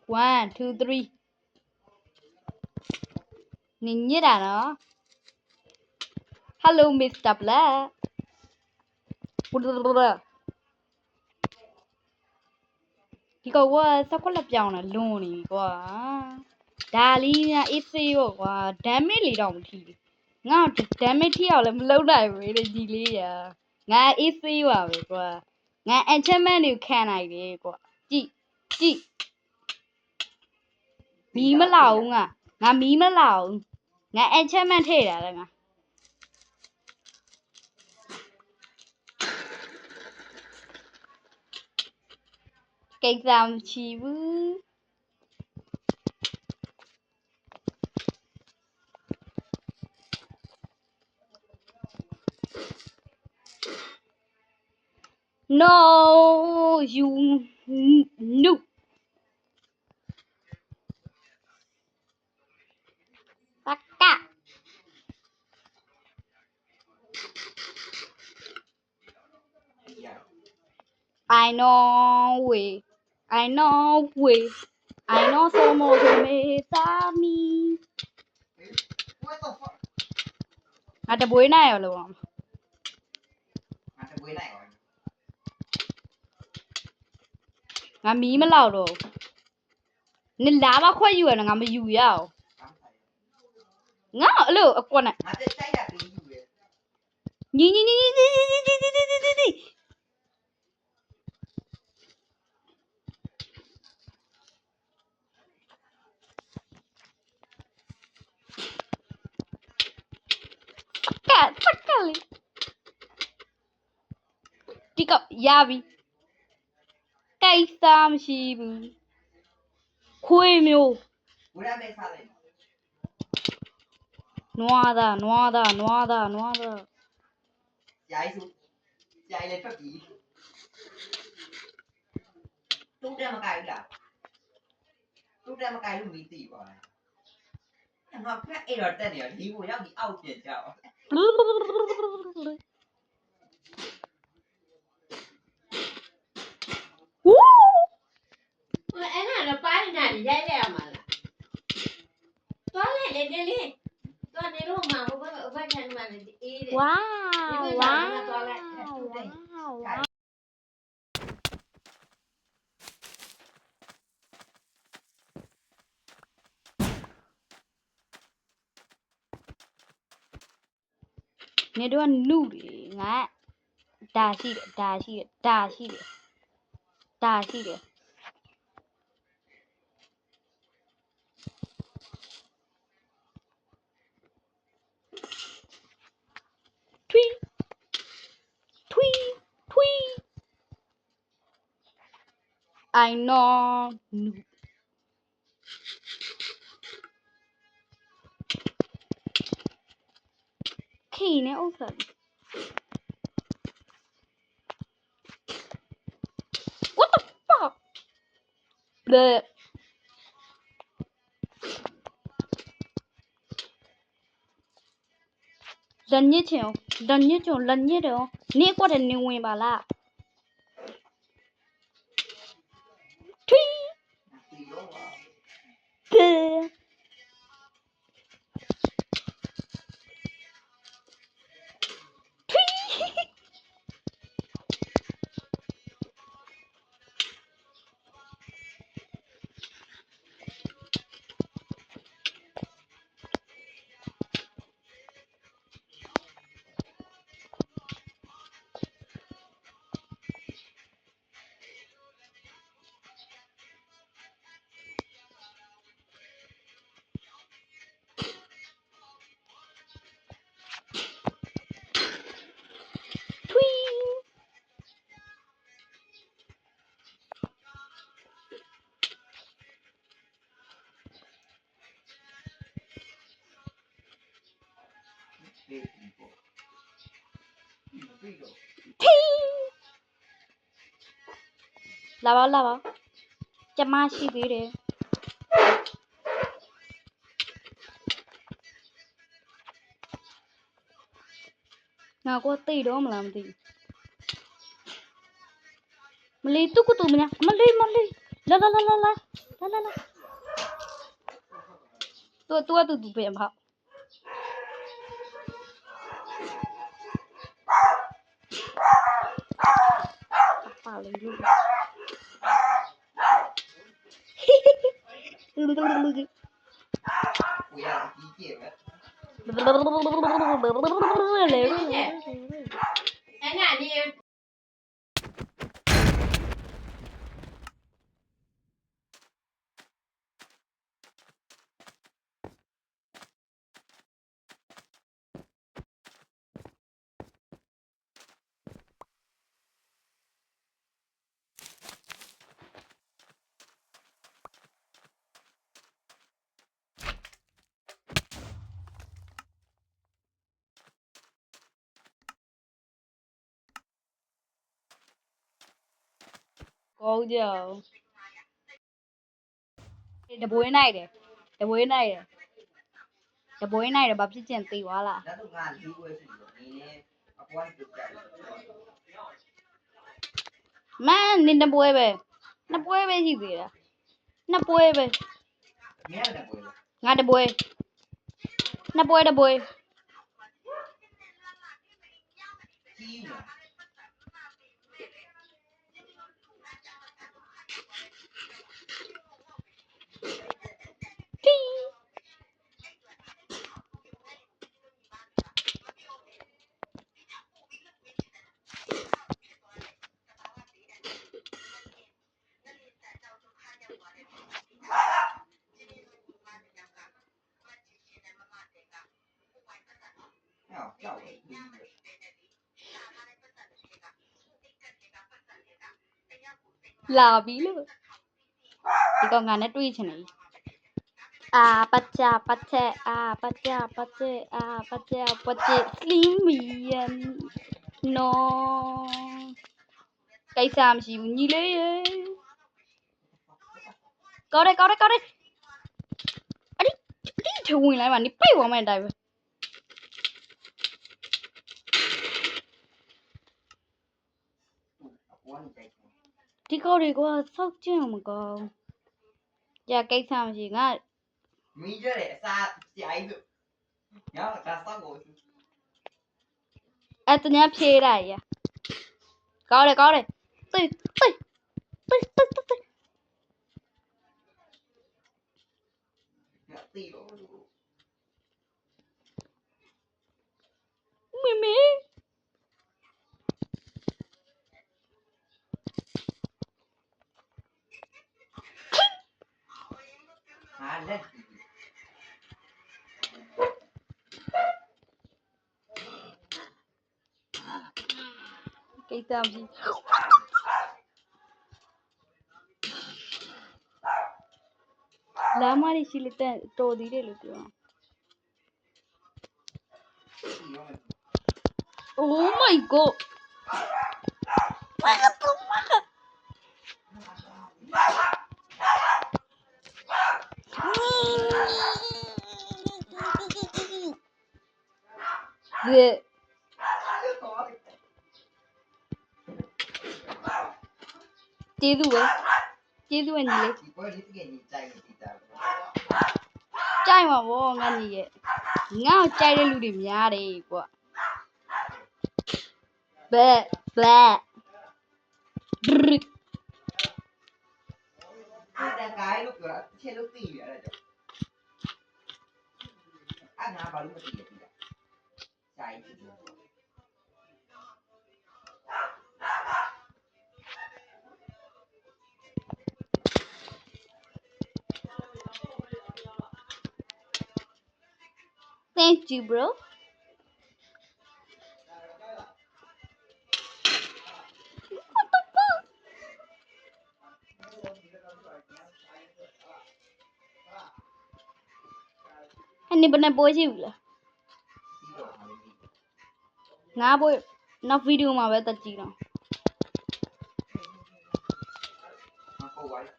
1 2 3你ညစ်တာနော် Hello Mr. Black ဒီကောင်ကစက်ခွက်လက်ပြောင်းတယ်လွန်နေပြီကွာဒါလေးများအေးစေးရောကွာ damage လေးတော့မထိဘူးငါ damage ထိအောင်လည်းမလုပ်နိုင်ဘူးလေဒီလေးရာငါအေးစေးပါပဲကွာငါ enchantment တွေခံနိုင်တယ်ကွာကြည့်မီးမလောက်ဘူးငါမီးမလောက်ဘူးငါ enchantment ထည့်တာလေငါကိစ္စမရှိဘူး No you no Baka I know so more to me Tami ငါတပွေးနိုင်ရလို့ငါမီးမလောက်တော့နင်လာမခွက်ယူရနော်ငါမယူရအောင်ငါအဲ့လိုအကွက်နဲ့ငါတက်တိုက်ရပြီးယူရညီစက်ကလေးဒီကောရပြီကိစ္စမရှိဘူးခွေးမျိုးဝရပဲစားလိုက်နွားသားရိုင်းလည်းထွက်ပြီတူးတယ်မကိုင်ဘူးလားတူးတယ်မကိုင်လို့မီးတိပါလားငါဖက်အဲ့တော့တက်နေရဒီကိုရောက်ဒီအောက်ပြင်ကြောက်အဲ့ဒါတော့ပိုင်းနေရိုက်ရမှာလားသွားလိုက်လေလေသွားနေတော့မှာဘယ်ခံမှလည်းအေးတယ် Wow နေတော့နုတယ်ငါဒါရှိတယ်ထွီ I know နုခိနေဥစ္စာWhat the fuck လေလက်ညစ်ချင်လက်ညစ်တယ်နေကွက်တယ်နေဝင်ပါလားထွီလာပါကျမရှိသေးတယ်ငါကိုသိတော့မလားမသိမလေးတူကူတူမညာမလေးလာ လာတူပြန်ဖောက်ပါလေလို့ 不要理解呗。 အဲ့နာဒီ ကောင်းကြောင်တပွေးနိုင်တယ်ဘာဖြစ်ကျင်သေးသွားလား 那都俺理解是的，你呢？啊，管就干。 မန်းနင်တပွဲပဲရှိသေးတာနှစ်ပွဲပဲ 你也那不了。 ငါတပွဲနှစ်ပွဲ 鸡呢？ 叫我。 လာပြီလို့ဒီကောင်ငါနဲ့တွေ့ချင်တယ်အာပတ်ချစလင်းမီယန်နော်ကိစ္စမရှိဘူးညီလေးရေကောင်းတယ်အဲ့ဒီထဝင်လိုက်ပါနေပြေသွားမယ်အတိုင်းပဲ ဒီကောတွေကစောက်ကျင်မကောင်းကြာကိစ္စမရှိငါ 米这嘞，啥下一个？然后咱上过去。 အဲ့တ냐ဖြေးတာရကောင်းတယ်သိ 对了。 မေ 啊，那。 ကိစ္စမရှိလမ်းမလေးရှိလက်တဲ့တော်သေးတယ်လို့ပြော Oh my god ကျေးဇူးပဲညီလေး ဒီပွဲလေးတကယ်ကြီးကြိုက်လို့ဒီတာ ကြိုက်မှာဗောငါညီရဲ့ငါ့ကိုကြိုက်တဲ့လူတွေများတယ်ကွာဘက် တန်ကိုင်းလို့ပြောတာချက်လို့သိရတာကြောင့်အငါဘာလို့မသိရဘူးလားဂျိုင်း Thank you bro အဲ့နေဘယ်နဲ့ပွဲရှိဘူးလားငါပွဲနောက်ဗီဒီယိုမှာပဲတက်ကြည့်တော့ ဟုတ်ပါလား